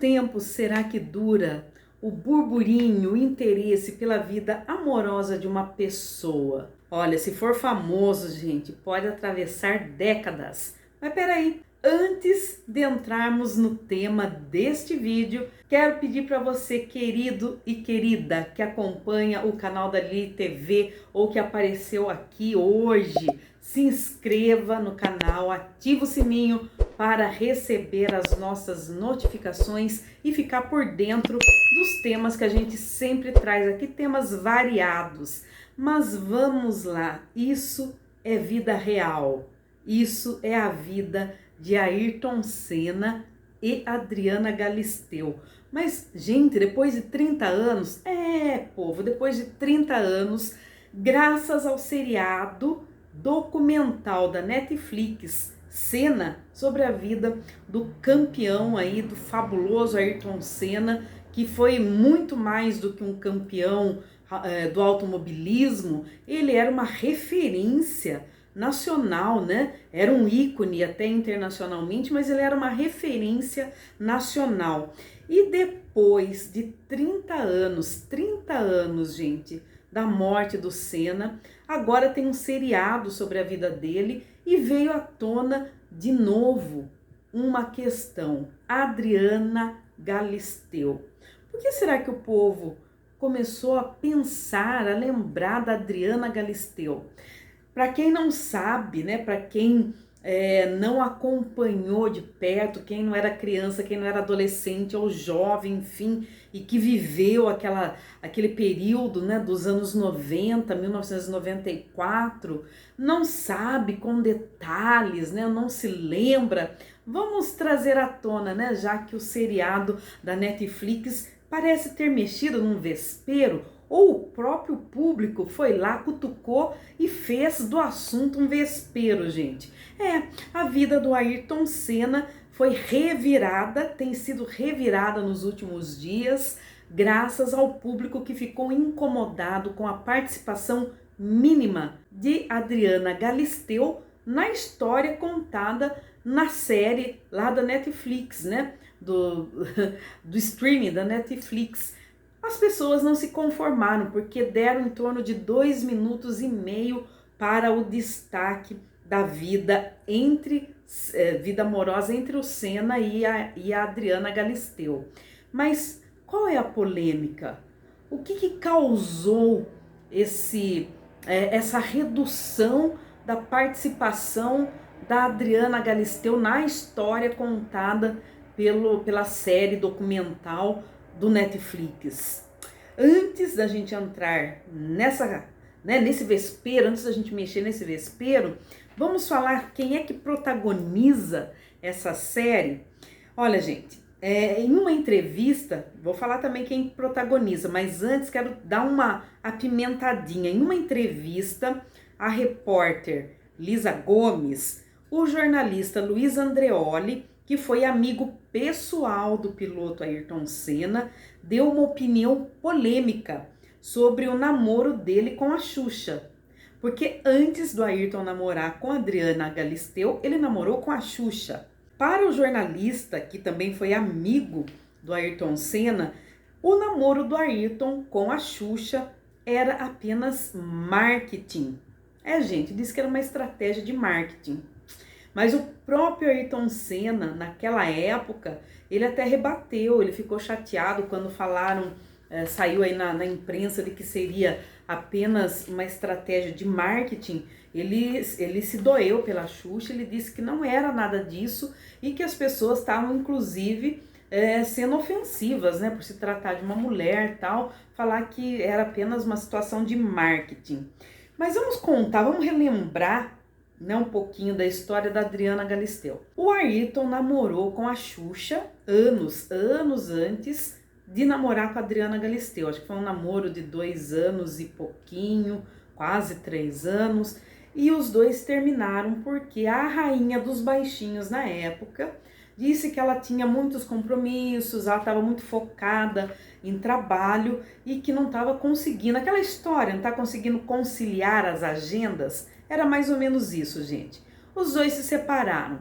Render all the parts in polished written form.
tempo será que dura o burburinho, o interesse pela vida amorosa de uma pessoa? Olha, se for famoso, gente, pode atravessar décadas. Mas peraí, antes de entrarmos no tema deste vídeo, quero pedir para você, querido e querida, que acompanha o canal da Lili TV ou que apareceu aqui hoje, se inscreva no canal, ative o sininho para receber as nossas notificações e ficar por dentro dos temas que a gente sempre traz aqui, temas variados. Mas vamos lá, isso é vida real, isso é a vida de Ayrton Senna e Adriana Galisteu. Mas, gente, depois de 30 anos, povo, depois de 30 anos, graças ao seriado documental da Netflix, Senna, sobre a vida do campeão aí, do fabuloso Ayrton Senna, que foi muito mais do que um campeão do automobilismo, ele era uma referência nacional, né? Era um ícone até internacionalmente, mas ele era uma referência nacional. E depois de 30 anos, gente, da morte do Senna, agora tem um seriado sobre a vida dele e veio à tona de novo uma questão: Adriana Galisteu. Por que será que o povo começou a pensar, a lembrar da Adriana Galisteu? Para quem não sabe, né, para quem não acompanhou de perto, quem não era criança, quem não era adolescente ou jovem, enfim, e que viveu aquele período, né, dos anos 90, 1994, não sabe com detalhes, né, não se lembra, vamos trazer à tona, né, já que o seriado da Netflix parece ter mexido num vespeiro, ou o próprio público foi lá, cutucou e fez do assunto um vespeiro, gente. A vida do Ayrton Senna foi revirada, tem sido revirada nos últimos dias, graças ao público que ficou incomodado com a participação mínima de Adriana Galisteu na história contada na série lá da Netflix, né? Do streaming da Netflix. As pessoas não se conformaram porque deram em torno de 2,5 minutos para o destaque da vida vida amorosa entre o Senna e a Adriana Galisteu. Mas qual é a polêmica? O que causou essa redução da participação da Adriana Galisteu na história contada pela série documental do Netflix? Antes da gente entrar nesse vespeiro, antes da gente mexer nesse vespeiro, vamos falar quem é que protagoniza essa série. Olha, gente, em uma entrevista, vou falar também quem protagoniza, mas antes quero dar uma apimentadinha. Em uma entrevista, a repórter Lisa Gomes, o jornalista Luiz Andreoli, que foi amigo pessoal do piloto Ayrton Senna, deu uma opinião polêmica sobre o namoro dele com a Xuxa. Porque antes do Ayrton namorar com a Adriana Galisteu, ele namorou com a Xuxa. Para o jornalista, que também foi amigo do Ayrton Senna, o namoro do Ayrton com a Xuxa era apenas marketing. Gente, disse que era uma estratégia de marketing. Mas o próprio Ayrton Senna, naquela época, ele até rebateu, ele ficou chateado quando falaram, saiu aí na imprensa de que seria apenas uma estratégia de marketing. Ele se doeu pela Xuxa, ele disse que não era nada disso e que as pessoas estavam, inclusive, sendo ofensivas, né, por se tratar de uma mulher e tal, falar que era apenas uma situação de marketing. Mas vamos relembrar, né, um pouquinho da história da Adriana Galisteu. O Ayrton namorou com a Xuxa anos antes de namorar com a Adriana Galisteu. Acho que foi um namoro de 2 anos e pouquinho, quase 3 anos. E os dois terminaram porque a rainha dos baixinhos na época disse que ela tinha muitos compromissos, ela estava muito focada em trabalho e que não estava conseguindo, aquela história, não está conseguindo conciliar as agendas. Era mais ou menos isso, gente. Os dois se separaram.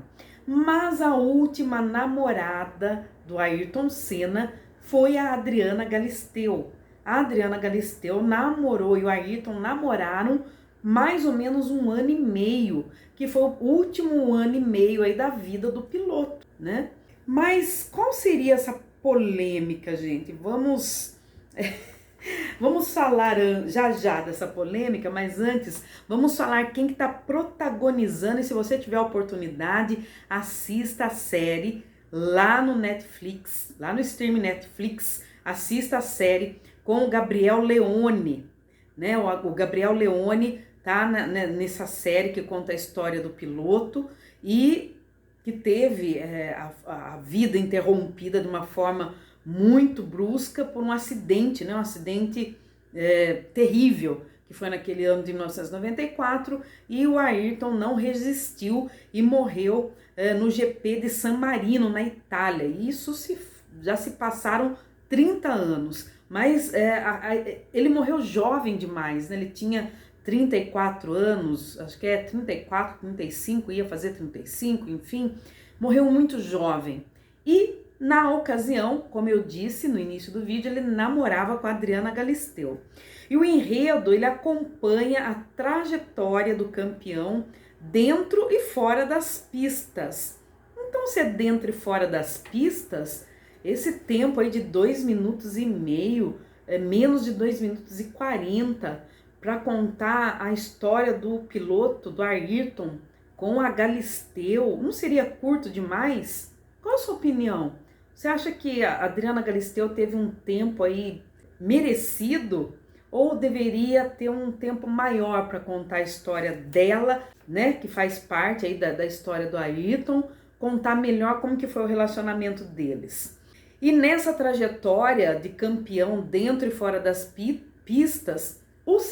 Mas a última namorada do Ayrton Senna foi a Adriana Galisteu. A Adriana Galisteu namorou e o Ayrton namoraram mais ou menos 1 ano e meio, que foi o último ano e meio aí da vida do piloto, né? Mas qual seria essa polêmica, gente? Vamos falar já dessa polêmica, mas antes vamos falar quem que tá protagonizando, e se você tiver a oportunidade, assista a série lá no Netflix, lá no stream Netflix, assista a série com o Gabriel Leone, né? O Gabriel Leone tá nessa série que conta a história do piloto e que teve a vida interrompida de uma forma muito brusca por um acidente, né? Um acidente terrível, que foi naquele ano de 1994, e o Ayrton não resistiu e morreu no GP de San Marino, na Itália. E isso já se passaram 30 anos, mas ele morreu jovem demais, né? Ele tinha 34 anos, acho que 34, 35, ia fazer 35, enfim, morreu muito jovem. E na ocasião, como eu disse no início do vídeo, ele namorava com a Adriana Galisteu. E o enredo, ele acompanha a trajetória do campeão dentro e fora das pistas. Então, se é dentro e fora das pistas, esse tempo aí de 2 minutos e meio, menos de 2 minutos e 40, para contar a história do piloto, do Ayrton, com a Galisteu, não seria curto demais? Qual a sua opinião? Você acha que a Adriana Galisteu teve um tempo aí merecido ou deveria ter um tempo maior para contar a história dela, né, que faz parte aí da história do Ayrton, contar melhor como que foi o relacionamento deles? E nessa trajetória de campeão dentro e fora das pistas,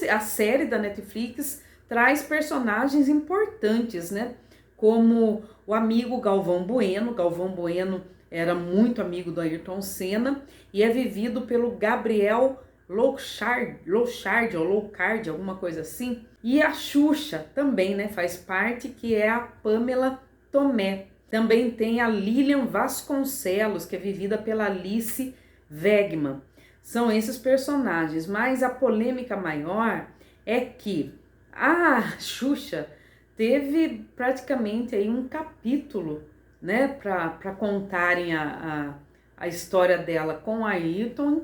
a série da Netflix traz personagens importantes, né? Como o amigo Galvão Bueno. Galvão Bueno era muito amigo do Ayrton Senna e é vivido pelo Gabriel Loucard, alguma coisa assim. E a Xuxa também, né? Faz parte, que é a Pamela Tomé. Também tem a Lilian Vasconcelos, que é vivida pela Alice Wegman. São esses personagens, mas a polêmica maior é que a Xuxa teve praticamente aí um capítulo, né, para contarem a história dela com a Ayrton,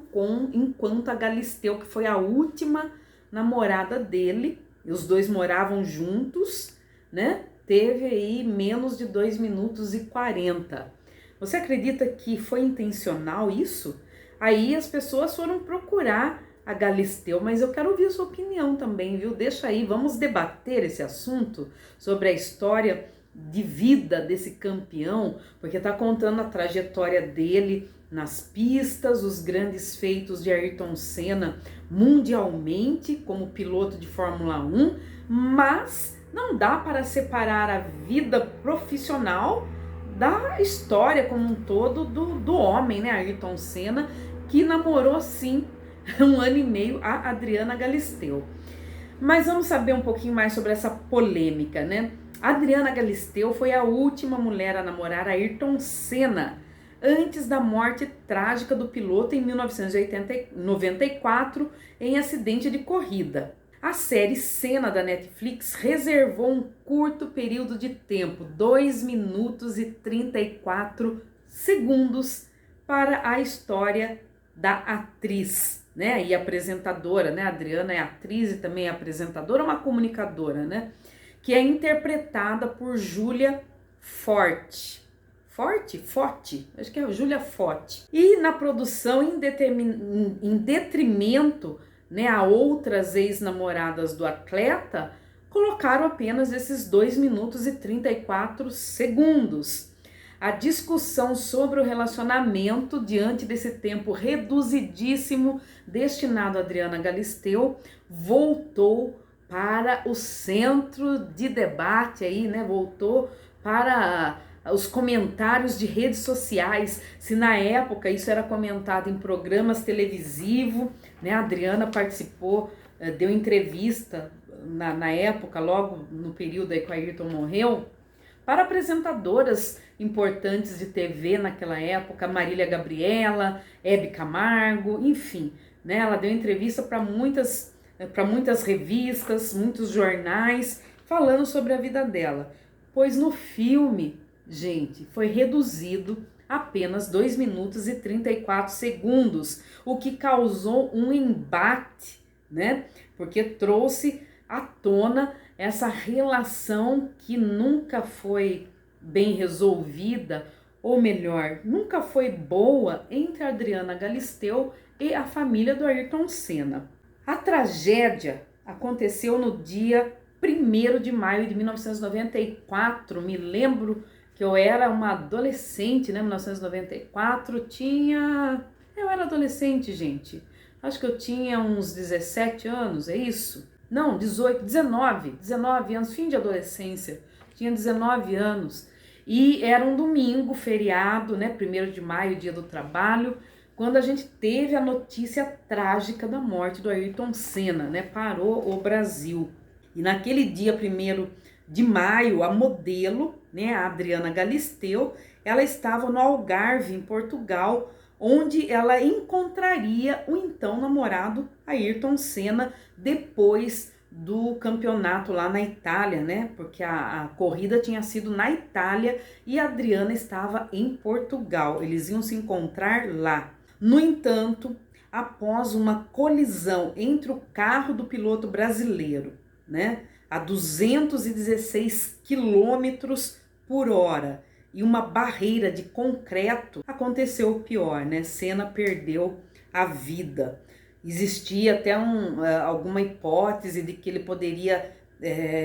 enquanto a Galisteu, que foi a última namorada dele, e os dois moravam juntos, né, teve aí menos de 2 minutos e 40. Você acredita que foi intencional isso? Aí as pessoas foram procurar a Galisteu, mas eu quero ouvir a sua opinião também, viu? Deixa aí, vamos debater esse assunto sobre a história de vida desse campeão, porque tá contando a trajetória dele nas pistas, os grandes feitos de Ayrton Senna mundialmente como piloto de Fórmula 1, mas não dá para separar a vida profissional da história como um todo do homem, né, Ayrton Senna, que namorou sim 1 ano e meio a Adriana Galisteu. Mas vamos saber um pouquinho mais sobre essa polêmica, né? A Adriana Galisteu foi a última mulher a namorar Ayrton Senna antes da morte trágica do piloto em 1994 em acidente de corrida. A série Senna da Netflix reservou um curto período de tempo, 2 minutos e 34 segundos, para a história da atriz, né, e apresentadora, né? A Adriana é atriz e também é apresentadora, uma comunicadora, né? Que é interpretada por Julia Forte, acho que é Julia Forte. E na produção, em detrimento, né, a outras ex-namoradas do atleta, colocaram apenas esses 2 minutos e 34 segundos. A discussão sobre o relacionamento diante desse tempo reduzidíssimo destinado a Adriana Galisteu voltou para o centro de debate aí, né? Voltou para os comentários de redes sociais. Se na época isso era comentado em programas televisivos, né? A Adriana participou, deu entrevista na época, logo no período aí que o Ayrton morreu, para apresentadoras importantes de TV naquela época, Marília Gabriela, Hebe Camargo, enfim, né? Ela deu entrevista para muitas revistas, muitos jornais, falando sobre a vida dela. Pois no filme, gente, foi reduzido apenas 2 minutos e 34 segundos, o que causou um embate, né? Porque trouxe à tona essa relação que nunca foi bem resolvida, ou melhor, nunca foi boa entre a Adriana Galisteu e a família do Ayrton Senna. A tragédia aconteceu no dia 1º de maio de 1994, me lembro que eu era uma adolescente, né, 1994, eu era adolescente, gente, acho que eu tinha uns 17 anos, é isso? Não, 18, 19 anos, fim de adolescência, tinha 19 anos, e era um domingo, feriado, né, 1º de maio, dia do trabalho, quando a gente teve a notícia trágica da morte do Ayrton Senna, né, parou o Brasil. E naquele dia 1º de maio, a modelo, né, a Adriana Galisteu, ela estava no Algarve, em Portugal, onde ela encontraria o então namorado Ayrton Senna depois do campeonato lá na Itália, né? Porque a corrida tinha sido na Itália e a Adriana estava em Portugal. Eles iam se encontrar lá. No entanto, após uma colisão entre o carro do piloto brasileiro, né, a 216 quilômetros por hora, e uma barreira de concreto, aconteceu o pior, né? Senna perdeu a vida. Existia até alguma hipótese de que ele poderia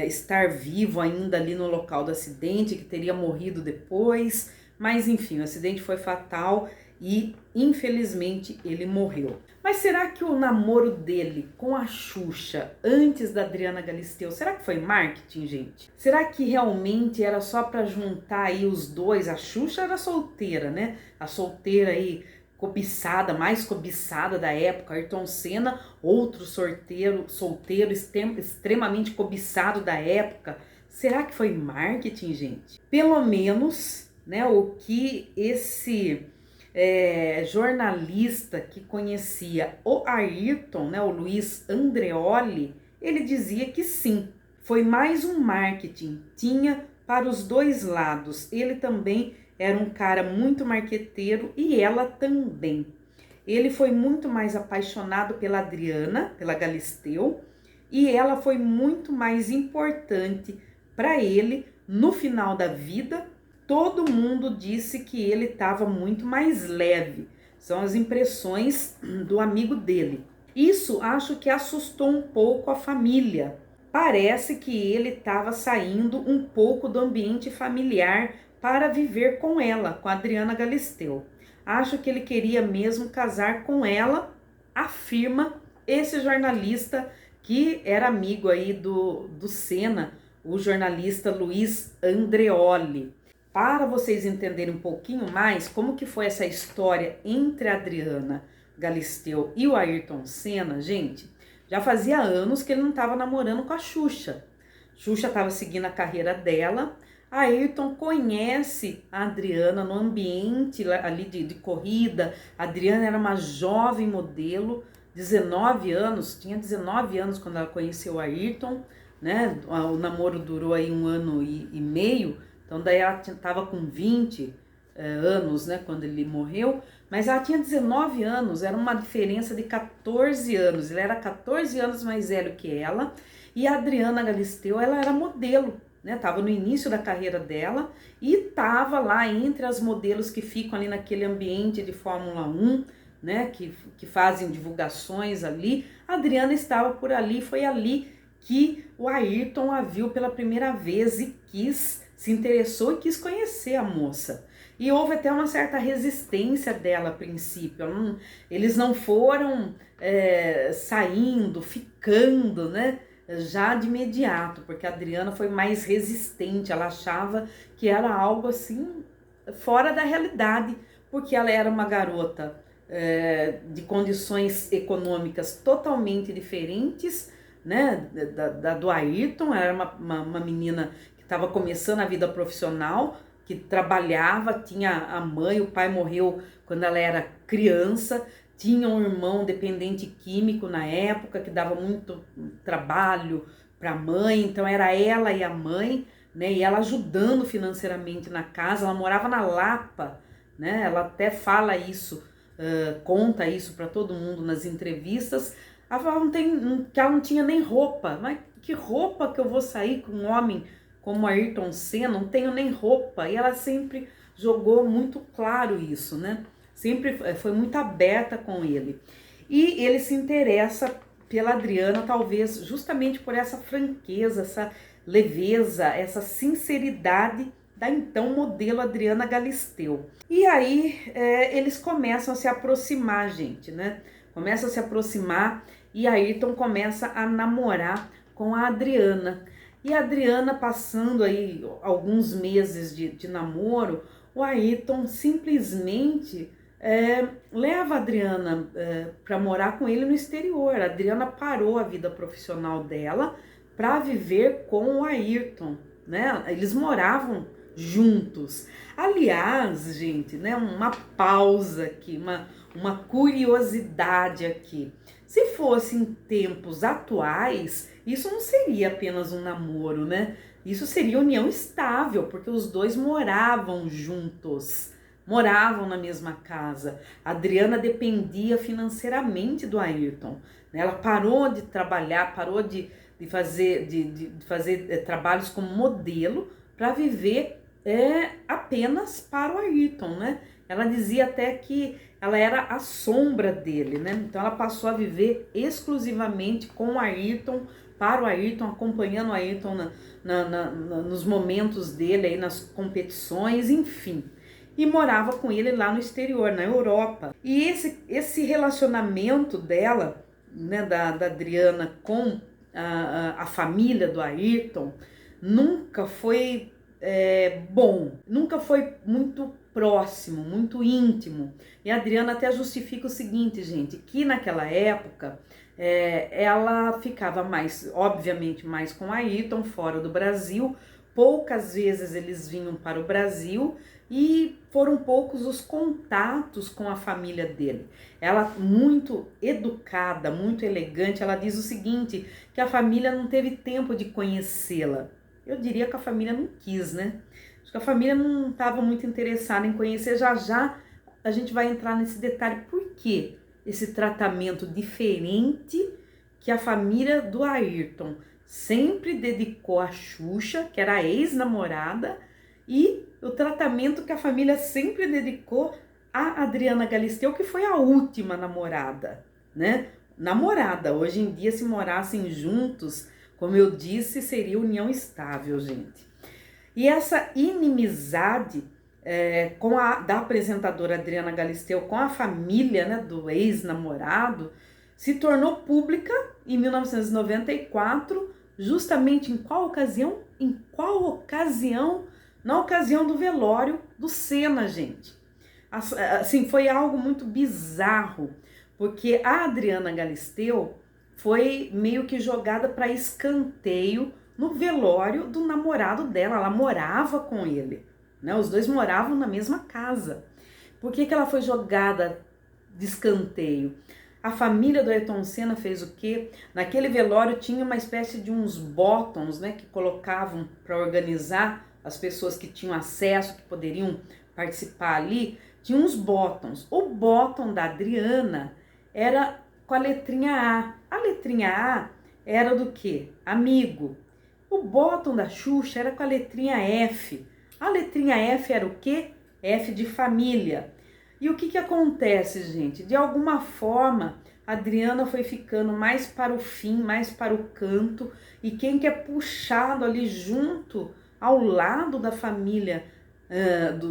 estar vivo ainda ali no local do acidente, que teria morrido depois, mas enfim, o acidente foi fatal e infelizmente ele morreu. Mas será que o namoro dele com a Xuxa, antes da Adriana Galisteu, será que foi marketing, gente? Será que realmente era só para juntar aí os dois? A Xuxa era solteira, né? A solteira aí cobiçada, mais cobiçada da época, Ayrton Senna, outro solteiro extremamente cobiçado da época. Será que foi marketing, gente? Pelo menos, né, o que esse jornalista que conhecia o Ayrton, né, o Luiz Andreoli, ele dizia que sim, foi mais um marketing, tinha para os dois lados. Ele também era um cara muito marqueteiro e ela também. Ele foi muito mais apaixonado pela Adriana, pela Galisteu, e ela foi muito mais importante para ele no final da vida. Todo mundo disse que ele estava muito mais leve. São as impressões do amigo dele. Isso acho que assustou um pouco a família. Parece que ele estava saindo um pouco do ambiente familiar para viver com ela, com a Adriana Galisteu. Acho que ele queria mesmo casar com ela, afirma esse jornalista que era amigo aí do Senna, o jornalista Luiz Andreoli. Para vocês entenderem um pouquinho mais como que foi essa história entre a Adriana Galisteu e o Ayrton Senna, gente, já fazia anos que ele não estava namorando com a Xuxa. Xuxa estava seguindo a carreira dela. A Ayrton conhece a Adriana no ambiente ali de corrida. A Adriana era uma jovem modelo, 19 anos, tinha 19 anos quando ela conheceu o Ayrton, né? O namoro durou aí 1 ano e meio, então daí ela estava com 20 anos, né, quando ele morreu, mas ela tinha 19 anos, era uma diferença de 14 anos, ele era 14 anos mais velho que ela, e a Adriana Galisteu, ela era modelo, né, tava no início da carreira dela, e tava lá entre as modelos que ficam ali naquele ambiente de Fórmula 1, né, que fazem divulgações ali. A Adriana estava por ali, foi ali que o Ayrton a viu pela primeira vez e se interessou e quis conhecer a moça. E houve até uma certa resistência dela a princípio. Eles não foram saindo, ficando, né, já de imediato, porque a Adriana foi mais resistente, ela achava que era algo assim fora da realidade, porque ela era uma garota de condições econômicas totalmente diferentes, né, do Ayrton. Era uma menina que estava começando a vida profissional, que trabalhava, tinha a mãe, o pai morreu quando ela era criança, tinha um irmão dependente químico na época, que dava muito trabalho para a mãe, então era ela e a mãe, né, e ela ajudando financeiramente na casa. Ela morava na Lapa, né, ela até fala isso, conta isso para todo mundo nas entrevistas. Ela fala que ela não tinha nem roupa. Mas que roupa que eu vou sair com um homem como Ayrton Senna? Não tenho nem roupa. E ela sempre jogou muito claro isso, né? Sempre foi muito aberta com ele. E ele se interessa pela Adriana, talvez justamente por essa franqueza, essa leveza, essa sinceridade da então modelo Adriana Galisteu. E aí eles começam a se aproximar, gente, né? Começam a se aproximar e Ayrton começa a namorar com a Adriana. E a Adriana, passando aí alguns meses de namoro, o Ayrton simplesmente leva a Adriana para morar com ele no exterior. A Adriana parou a vida profissional dela para viver com o Ayrton, né? Eles moravam juntos. Aliás, gente, né, uma pausa aqui, uma curiosidade aqui. Se fosse em tempos atuais, isso não seria apenas um namoro, né? Isso seria união estável, porque os dois moravam juntos, moravam na mesma casa. A Adriana dependia financeiramente do Ayrton, né? Ela parou de trabalhar, parou de fazer trabalhos como modelo para viver apenas para o Ayrton, né? Ela dizia até que ela era a sombra dele, né? Então ela passou a viver exclusivamente com o Ayrton, para o Ayrton, acompanhando o Ayrton nos momentos dele, aí nas competições, enfim. E morava com ele lá no exterior, na Europa. E esse relacionamento dela, né, da Adriana com a família do Ayrton, nunca foi bom, nunca foi muito próximo, muito íntimo. E a Adriana até justifica o seguinte, gente, que naquela época ela ficava mais, obviamente, mais com Ayrton fora do Brasil. Poucas vezes eles vinham para o Brasil e foram poucos os contatos com a família dele. Ela, muito educada, muito elegante, ela diz o seguinte, que a família não teve tempo de conhecê-la. Eu diria que a família não quis, né? Acho que a família não estava muito interessada em conhecer. Já já a gente vai entrar nesse detalhe. Por que esse tratamento diferente que a família do Ayrton sempre dedicou a Xuxa, que era a ex-namorada, e o tratamento que a família sempre dedicou a Adriana Galisteu, que foi a última namorada, né? Namorada. Hoje em dia, se morassem juntos, como eu disse, seria união estável, gente. E essa inimizade da apresentadora Adriana Galisteu com a família, né, do ex-namorado se tornou pública em 1994, justamente em qual ocasião? Em qual ocasião? Na ocasião do velório do Senna, gente. Assim, foi algo muito bizarro, porque a Adriana Galisteu foi meio que jogada para escanteio no velório do namorado dela. Ela morava com ele, né? Os dois moravam na mesma casa. Por que ela foi jogada de escanteio? A família do Ayrton Senna fez o quê? Naquele velório tinha uma espécie de uns bottoms, né, que colocavam para organizar as pessoas que tinham acesso, que poderiam participar ali. Tinha uns bottoms. O bottom da Adriana era com a letrinha A. A letrinha A era do quê? Amigo. O bottom da Xuxa era com a letrinha F. A letrinha F era o quê? F de família. E o que acontece, gente? De alguma forma, a Adriana foi ficando mais para o fim, mais para o canto, e quem que é puxado ali junto, ao lado da família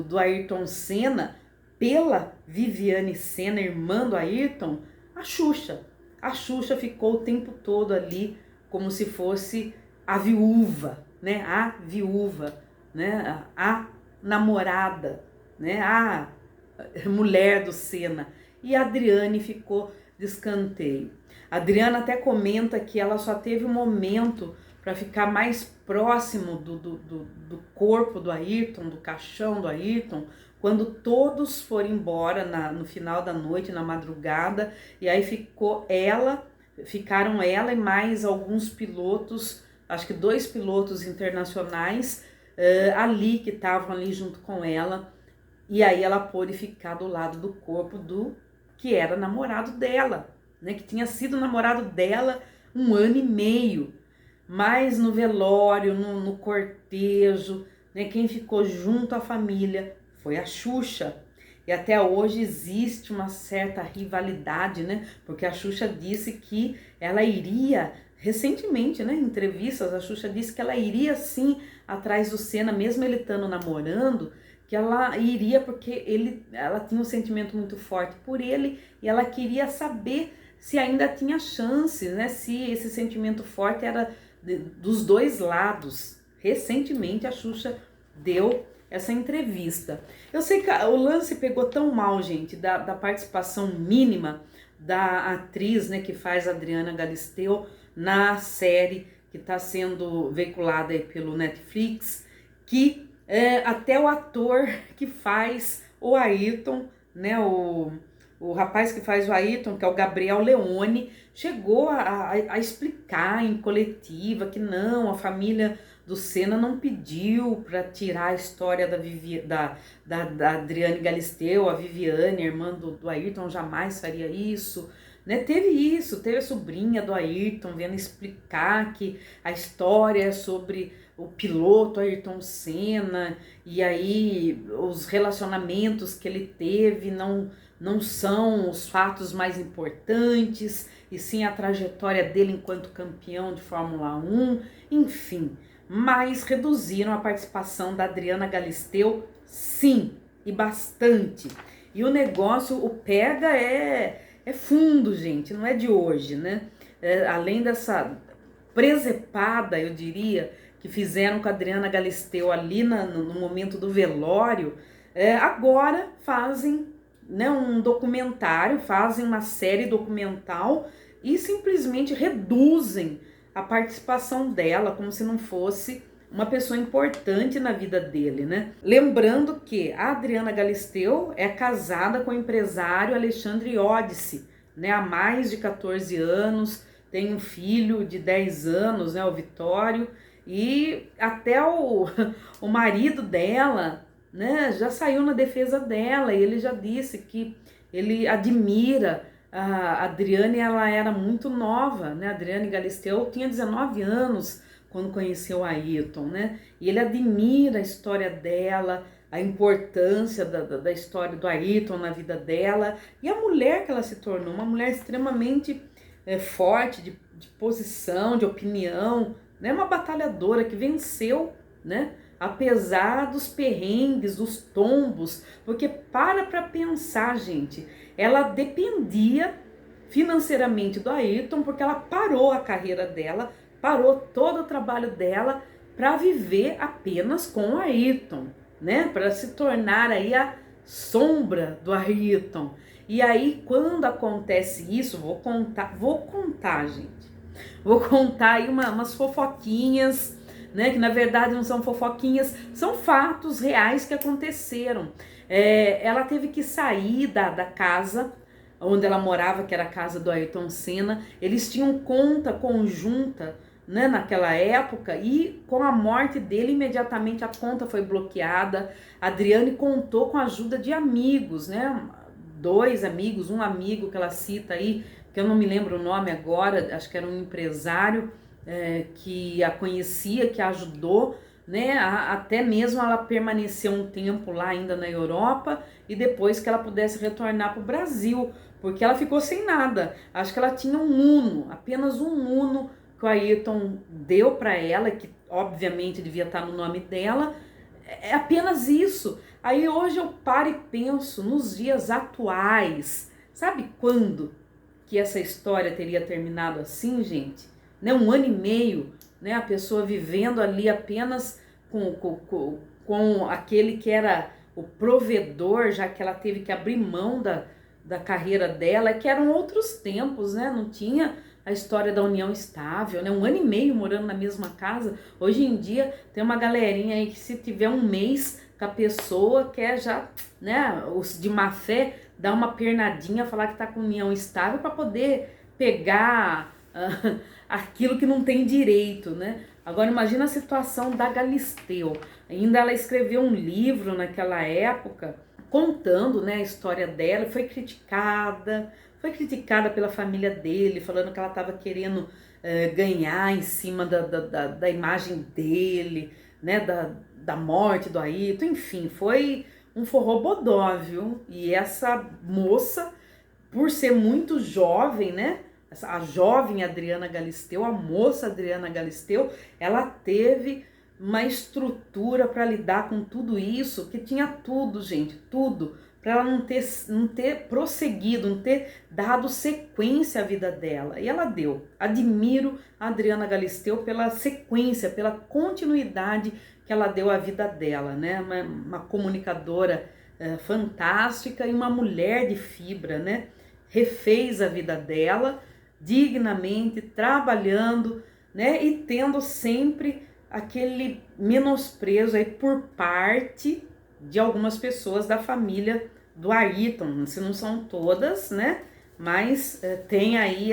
do Ayrton Senna, pela Viviane Senna, irmã do Ayrton, a Xuxa. A Xuxa ficou o tempo todo ali como se fosse a viúva, né? A viúva, né? A namorada, né? A mulher do Senna. E a Adriane ficou de escanteio. A Adriana até comenta que ela só teve um momento para ficar mais próximo do corpo do Ayrton, do caixão do Ayrton, quando todos foram embora no final da noite, na madrugada, e aí ficaram ela e mais alguns pilotos, acho que 2 pilotos internacionais ali, que estavam ali junto com ela, e aí ela pôde ficar do lado do corpo do que era namorado dela, né, que tinha sido namorado dela 1 ano e meio, mas no velório, no cortejo, né, quem ficou junto à família foi a Xuxa. E até hoje existe uma certa rivalidade, né? Porque a Xuxa disse que ela iria, recentemente, né, em entrevistas, a Xuxa disse que ela iria sim atrás do Senna, mesmo ele estando namorando, que ela iria porque ela tinha um sentimento muito forte por ele e ela queria saber se ainda tinha chance, né? Se esse sentimento forte era dos 2 lados. Recentemente a Xuxa deu essa entrevista. Eu sei que o lance pegou tão mal, gente, da participação mínima da atriz, né, que faz a Adriana Galisteu na série que está sendo veiculada aí pelo Netflix, que até o ator que faz o Ayrton, né, o rapaz que faz o Ayrton, que é o Gabriel Leone, chegou a explicar em coletiva que não, a família do Senna não pediu para tirar a história da Adriane Galisteu, a Viviane, irmã do Ayrton, jamais faria isso, né? Teve a sobrinha do Ayrton vendo explicar que a história é sobre o piloto Ayrton Senna, e aí os relacionamentos que ele teve não são os fatos mais importantes, e sim a trajetória dele enquanto campeão de Fórmula 1, enfim. Mas reduziram a participação da Adriana Galisteu, sim, e bastante. E o negócio, o pega é fundo, gente, não é de hoje, né? Além dessa presepada, eu diria, que fizeram com a Adriana Galisteu ali no momento do velório, agora fazem, né, um documentário, fazem uma série documental e simplesmente reduzem a participação dela como se não fosse uma pessoa importante na vida dele, né? Lembrando que a Adriana Galisteu é casada com o empresário Alexandre Iodice, né, há mais de 14 anos, tem um filho de 10 anos, né, o Vitório, e até o marido dela, né, já saiu na defesa dela, e ele já disse que ele admira a Adriane. Ela era muito nova, né? A Adriane Galisteu tinha 19 anos quando conheceu a Ayrton, né? E ele admira a história dela, a importância da história do Ayrton na vida dela e a mulher que ela se tornou, uma mulher extremamente forte, de posição, de opinião, né? Uma batalhadora que venceu, né? Apesar dos perrengues, dos tombos, porque para pensar, gente, ela dependia financeiramente do Ayrton, porque ela parou a carreira dela, parou todo o trabalho dela para viver apenas com o Ayrton, né? Para se tornar aí a sombra do Ayrton. E aí, quando acontece isso, vou contar, gente. Vou contar aí umas fofoquinhas, né, que na verdade não são fofoquinhas, são fatos reais que aconteceram. Ela teve que sair da casa onde ela morava, que era a casa do Ayrton Senna. Eles tinham conta conjunta, né, naquela época, e com a morte dele, imediatamente a conta foi bloqueada. A Adriane contou com a ajuda de amigos, né, 2 amigos, um amigo que ela cita aí, que eu não me lembro o nome agora, acho que era um empresário, que a conhecia, que a ajudou, né? Até mesmo ela permaneceu um tempo lá ainda na Europa e depois que ela pudesse retornar para o Brasil, porque ela ficou sem nada. Acho que ela tinha um Uno, apenas um Uno que o Ayrton deu para ela, que obviamente devia estar no nome dela. É apenas isso. Aí hoje eu paro e penso nos dias atuais. Sabe quando que essa história teria terminado assim, gente? Né, 1 ano e meio, né, a pessoa vivendo ali apenas com aquele que era o provedor, já que ela teve que abrir mão da carreira dela, que eram outros tempos, né, não tinha a história da união estável, né? 1 ano e meio morando na mesma casa. Hoje em dia tem uma galerinha aí que se tiver 1 mês com a pessoa, quer já, né, os de má fé, dar uma pernadinha, falar que tá com união estável para poder pegar aquilo que não tem direito, né? Agora imagina a situação da Galisteu. Ainda ela escreveu um livro naquela época contando, né, a história dela, foi criticada pela família dele, falando que ela estava querendo ganhar em cima da imagem dele, né, da morte do Ayrton, enfim, foi um forró-bodó, viu? E essa moça, por ser muito jovem, né, a jovem Adriana Galisteu, a moça Adriana Galisteu, ela teve uma estrutura para lidar com tudo isso, que tinha tudo, gente, tudo, para ela não ter prosseguido, não ter dado sequência à vida dela. E ela deu. Admiro a Adriana Galisteu pela sequência, pela continuidade que ela deu à vida dela, né? Uma comunicadora fantástica e uma mulher de fibra, né? Refez a vida dela dignamente, trabalhando, né? E tendo sempre aquele menosprezo aí por parte de algumas pessoas da família do Ayrton, se não são todas, né? Mas tem aí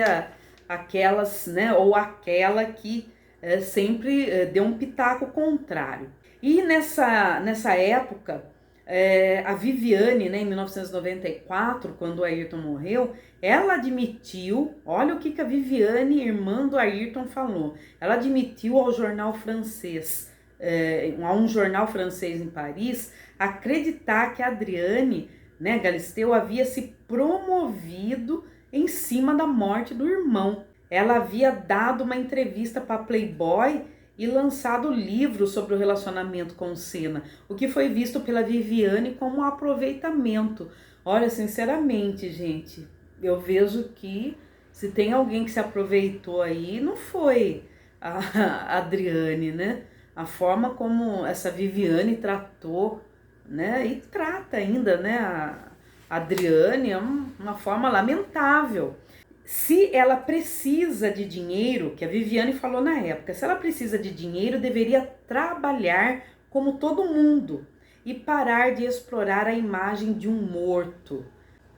aquelas, né? Ou aquela que sempre deu um pitaco contrário. E nessa época, a Viviane, né, em 1994, quando o Ayrton morreu, ela admitiu, olha o que a Viviane, irmã do Ayrton, falou. Ela admitiu ao jornal francês, a um jornal francês em Paris, acreditar que a Adriane, né, Galisteu, havia se promovido em cima da morte do irmão. Ela havia dado uma entrevista para Playboy e lançado livro sobre o relacionamento com o Senna, o que foi visto pela Viviane como um aproveitamento. Olha, sinceramente, gente, eu vejo que se tem alguém que se aproveitou aí, não foi a Adriane, né? A forma como essa Viviane tratou, né? E trata ainda, né? A Adriane é uma forma lamentável. Se ela precisa de dinheiro, que a Viviane falou na época, se ela precisa de dinheiro, deveria trabalhar como todo mundo e parar de explorar a imagem de um morto.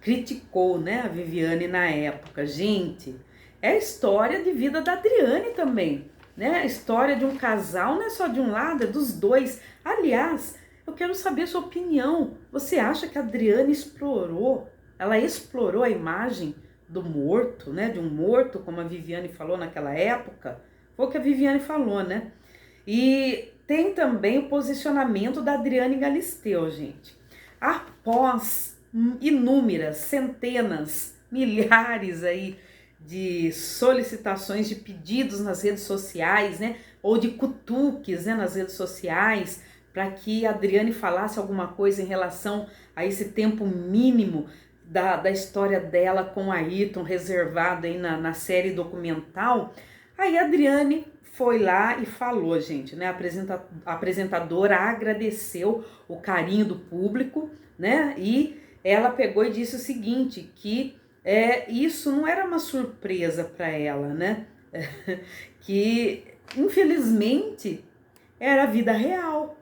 Criticou, né, a Viviane na época. Gente, é a história de vida da Adriane também, né? A história de um casal não é só de um lado, é dos dois. Aliás, eu quero saber a sua opinião. Você acha que a Adriane explorou a imagem do morto, né, de um morto, como a Viviane falou naquela época? Foi o que a Viviane falou, né? E tem também o posicionamento da Adriane Galisteu, gente. Após inúmeras, centenas, milhares aí de solicitações, de pedidos nas redes sociais, né, ou de cutuques, né, nas redes sociais, para que a Adriane falasse alguma coisa em relação a esse tempo mínimo da história dela com a Ayrton, reservado aí na série documental. Aí a Adriane foi lá e falou, gente, né? A apresentadora agradeceu o carinho do público, né? E ela pegou e disse o seguinte, que isso não era uma surpresa para ela, né? Que infelizmente era a vida real.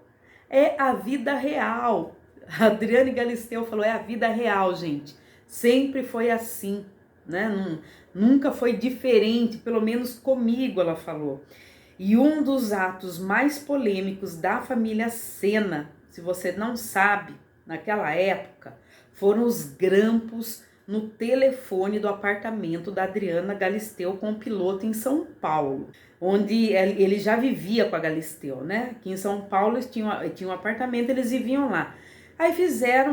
É a vida real. A Adriane Galisteu falou, é a vida real, gente. Sempre foi assim, né? Nunca foi diferente, pelo menos comigo, ela falou. E um dos atos mais polêmicos da família Senna, se você não sabe, naquela época, foram os grampos no telefone do apartamento da Adriana Galisteu com o piloto em São Paulo, onde ele já vivia com a Galisteu, né? Aqui em São Paulo eles tinham um apartamento, eles viviam lá. Aí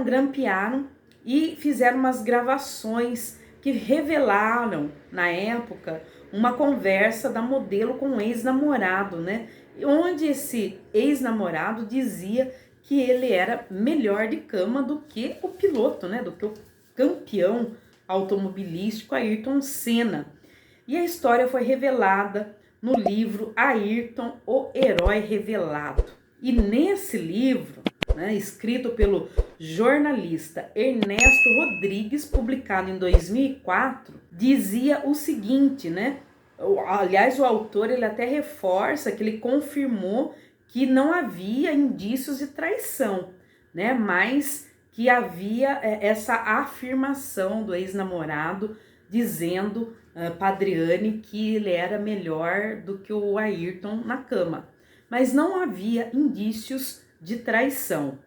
grampearam e fizeram umas gravações que revelaram, na época, uma conversa da modelo com um ex-namorado, né? Onde esse ex-namorado dizia que ele era melhor de cama do que o piloto, né? Do que o campeão automobilístico Ayrton Senna. E a história foi revelada no livro Ayrton, o Herói Revelado. E nesse livro, né, escrito pelo jornalista Ernesto Rodrigues, publicado em 2004, dizia o seguinte, né? Aliás, o autor ele até reforça que ele confirmou que não havia indícios de traição, né? Mas que havia essa afirmação do ex-namorado dizendo para Adriane que ele era melhor do que o Ayrton na cama. Mas não havia indícios de traição.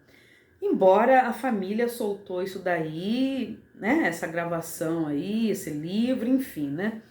Embora a família soltou isso daí, né? Essa gravação aí, esse livro, enfim, né?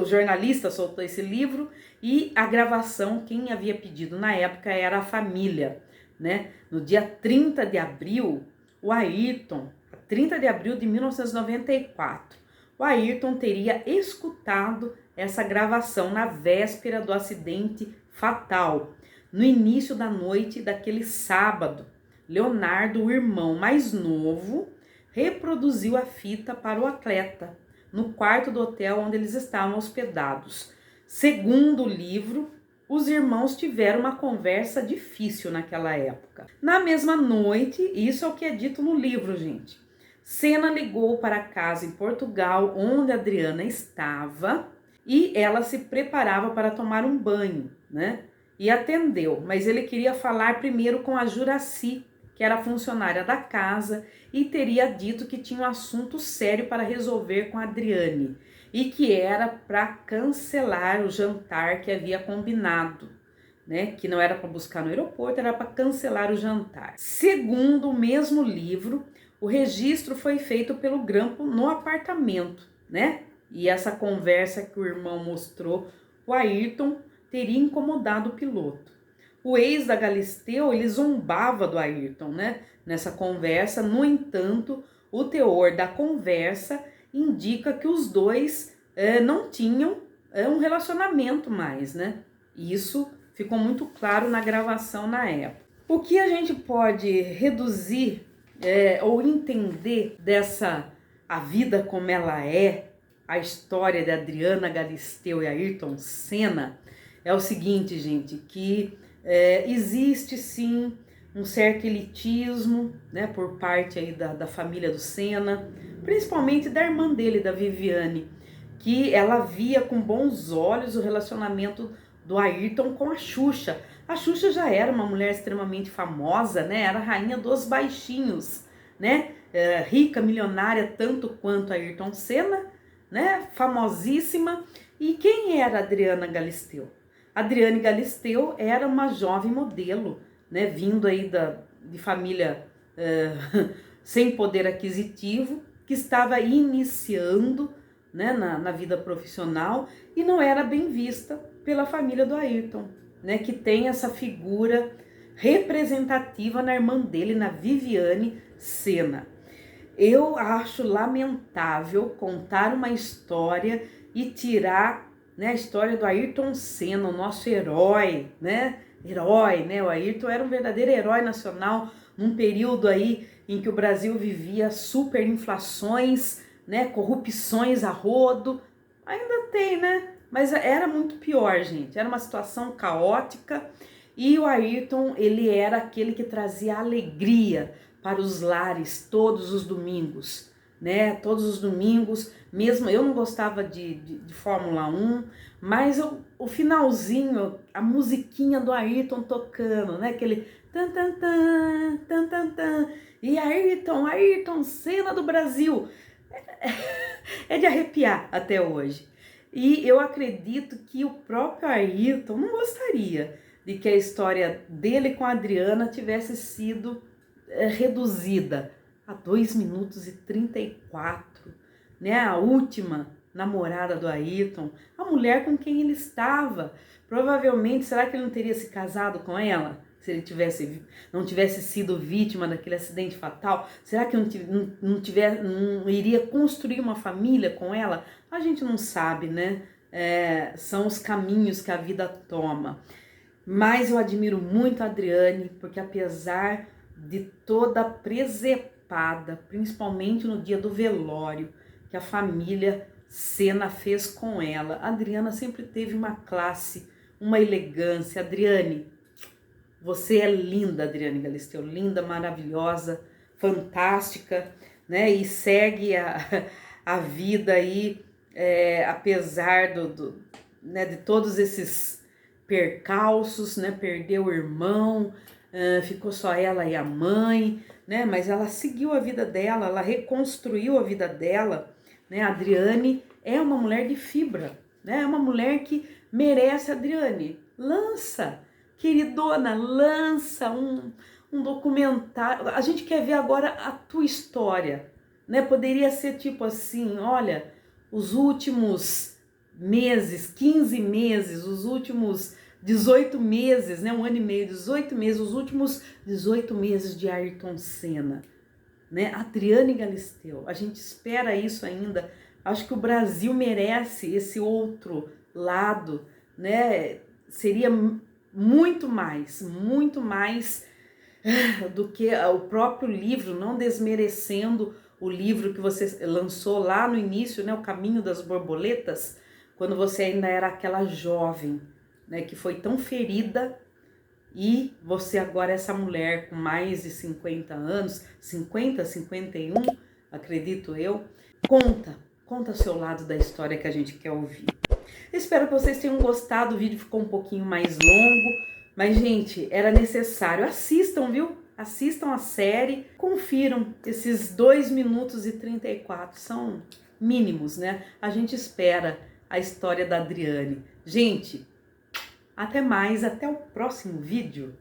O jornalista soltou esse livro e a gravação, quem havia pedido na época era a família, né? No dia 30 de abril, o Ayrton, 30 de abril de 1994, o Ayrton teria escutado essa gravação na véspera do acidente fatal, no início da noite daquele sábado. Leonardo, o irmão mais novo, reproduziu a fita para o atleta no quarto do hotel onde eles estavam hospedados. Segundo o livro, os irmãos tiveram uma conversa difícil naquela época. Na mesma noite, isso é o que é dito no livro, gente, Senna ligou para casa em Portugal, onde a Adriana estava, e ela se preparava para tomar um banho, né? E atendeu, mas ele queria falar primeiro com a Juraci, que era funcionária da casa, e teria dito que tinha um assunto sério para resolver com a Adriane, e que era para cancelar o jantar que havia combinado, né? Que não era para buscar no aeroporto, era para cancelar o jantar. Segundo o mesmo livro, o registro foi feito pelo grampo no apartamento, né? E essa conversa que o irmão mostrou, o Ayrton teria incomodado o piloto. O ex da Galisteu, ele zombava do Ayrton, né? Nessa conversa, no entanto, o teor da conversa indica que os dois não tinham um relacionamento mais, né? Isso ficou muito claro na gravação na época. O que a gente pode reduzir ou entender dessa a vida como ela é, a história de Adriana Galisteu e Ayrton Senna, é o seguinte, gente, que existe sim um certo elitismo, né, por parte aí da família do Senna, principalmente da irmã dele, da Viviane, que ela via com bons olhos o relacionamento do Ayrton com a Xuxa. A Xuxa já era uma mulher extremamente famosa, né? Era a rainha dos baixinhos, né? Rica, milionária, tanto quanto a Ayrton Senna, né? Famosíssima. E quem era a Adriana Galisteu? Adriane Galisteu era uma jovem modelo, né? Vindo aí de família sem poder aquisitivo, que estava iniciando, né, na vida profissional e não era bem vista pela família do Ayrton, né, que tem essa figura representativa na irmã dele, na Viviane Senna. Eu acho lamentável contar uma história e tirar, né, a história do Ayrton Senna, o nosso herói, né? O Ayrton era um verdadeiro herói nacional num período aí em que o Brasil vivia superinflações, né, corrupções a rodo. Ainda tem, né? Mas era muito pior, gente. Era uma situação caótica e o Ayrton, ele era aquele que trazia alegria para os lares todos os domingos, né? Todos os domingos, mesmo eu não gostava de Fórmula 1, mas o finalzinho, a musiquinha do Ayrton tocando, né? Aquele tan tan tan tan tan tan. E Ayrton Senna do Brasil. É de arrepiar até hoje. E eu acredito que o próprio Ayrton não gostaria de que a história dele com a Adriana tivesse sido reduzida a 2 minutos e 34, né? A última namorada do Ayrton, a mulher com quem ele estava. Provavelmente, será que ele não teria se casado com ela? Se ele não tivesse sido vítima daquele acidente fatal? Será que não iria construir uma família com ela? A gente não sabe, né? São os caminhos que a vida toma. Mas eu admiro muito a Adriane, porque apesar de toda a presepada, principalmente no dia do velório, que a família Senna fez com ela, a Adriana sempre teve uma classe, uma elegância. Adriane, você é linda, Adriane Galisteu, linda, maravilhosa, fantástica, né? E segue a vida aí apesar né, de todos esses percalços, né, perdeu o irmão, ficou só ela e a mãe, né, mas ela seguiu a vida dela, ela reconstruiu a vida dela, né, a Adriane é uma mulher de fibra, né, é uma mulher que merece. Adriane, lança, queridona, lança um documentário, a gente quer ver agora a tua história, né, poderia ser tipo assim, olha, os últimos meses, 15 meses, os últimos 18 meses, né, um ano e meio, 18 meses, os últimos 18 meses de Ayrton Senna, né, Adriane Galisteu, a gente espera isso ainda, acho que o Brasil merece esse outro lado, né, seria muito mais do que o próprio livro, não desmerecendo o livro que você lançou lá no início, né, O Caminho das Borboletas, quando você ainda era aquela jovem, né, que foi tão ferida, e você agora é essa mulher com mais de 50 anos, 50, 51, acredito eu. Conta o seu lado da história que a gente quer ouvir. Espero que vocês tenham gostado, o vídeo ficou um pouquinho mais longo, mas gente, era necessário. Assistam, viu? Assistam a série, confiram esses 2 minutos e 34, são mínimos, né? A gente espera a história da Adriane. Gente, até mais, até o próximo vídeo.